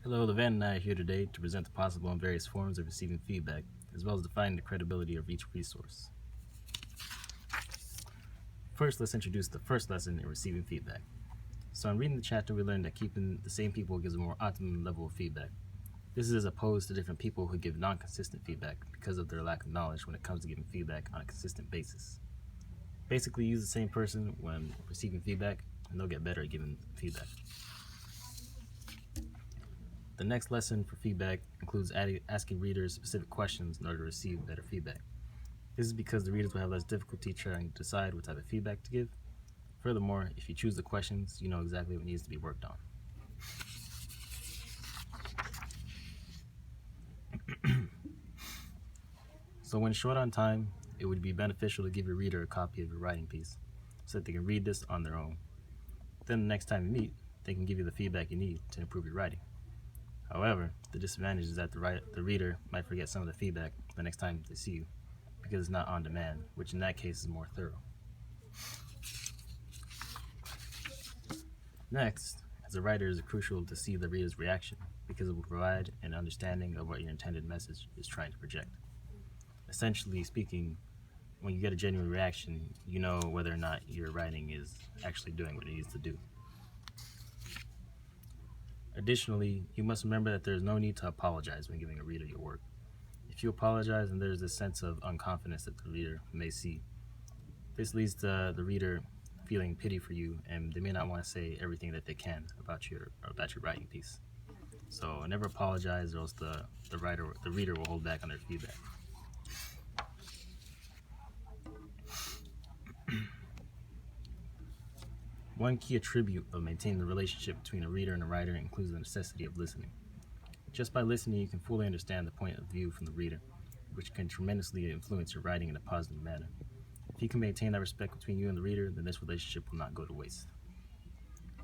Hello, Lavanton and I are here today to present the possible and various forms of receiving feedback, as well as defining the credibility of each resource. First, let's introduce the first lesson in receiving feedback. So in reading the chapter, we learned that keeping the same people gives a more optimum level of feedback. This is as opposed to different people who give non-consistent feedback because of their lack of knowledge when it comes to giving feedback on a consistent basis. Basically, use the same person when receiving feedback, and they'll get better at giving feedback. The next lesson for feedback includes asking readers specific questions in order to receive better feedback. This is because the readers will have less difficulty trying to decide what type of feedback to give. Furthermore, if you choose the questions, you know exactly what needs to be worked on. So when short on time, it would be beneficial to give your reader a copy of your writing piece so that they can read this on their own. Then the next time you meet, they can give you the feedback you need to improve your writing. However, the disadvantage is that the reader might forget some of the feedback the next time they see you because it's not on demand, which in that case is more thorough. Next, as a writer, it is crucial to see the reader's reaction because it will provide an understanding of what your intended message is trying to project. Essentially speaking, when you get a genuine reaction, you know whether or not your writing is actually doing what it needs to do. Additionally, you must remember that there is no need to apologize when giving a reader your work. If you apologize, then there is this sense of unconfidence that the reader may see. This leads to the reader feeling pity for you, and they may not want to say everything that they can about your writing piece. So never apologize, or else the reader will hold back on their feedback. One key attribute of maintaining the relationship between a reader and a writer includes the necessity of listening. Just by listening, you can fully understand the point of view from the reader, which can tremendously influence your writing in a positive manner. If you can maintain that respect between you and the reader, then this relationship will not go to waste.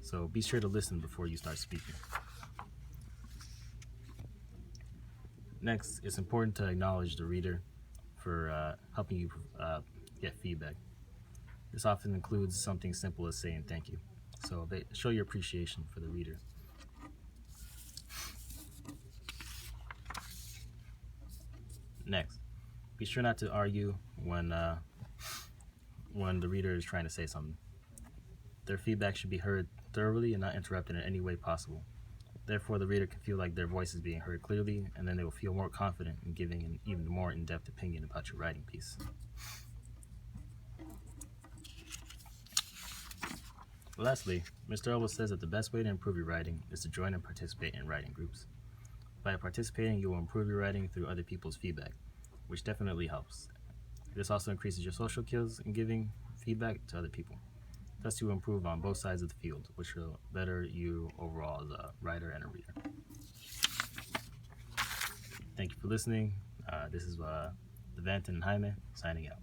So be sure to listen before you start speaking. Next, it's important to acknowledge the reader for helping you get feedback. This often includes something simple as saying thank you. So show your appreciation for the reader. Next, be sure not to argue when the reader is trying to say something. Their feedback should be heard thoroughly and not interrupted in any way possible. Therefore, the reader can feel like their voice is being heard clearly, and then they will feel more confident in giving an even more in-depth opinion about your writing piece. Lastly, Mr. Elwood says that the best way to improve your writing is to join and participate in writing groups. By participating, you will improve your writing through other people's feedback, which definitely helps. This also increases your social skills in giving feedback to other people. Thus, you will improve on both sides of the field, which will better you overall as a writer and a reader. Thank you for listening. This is Lavanton and Jaime signing out.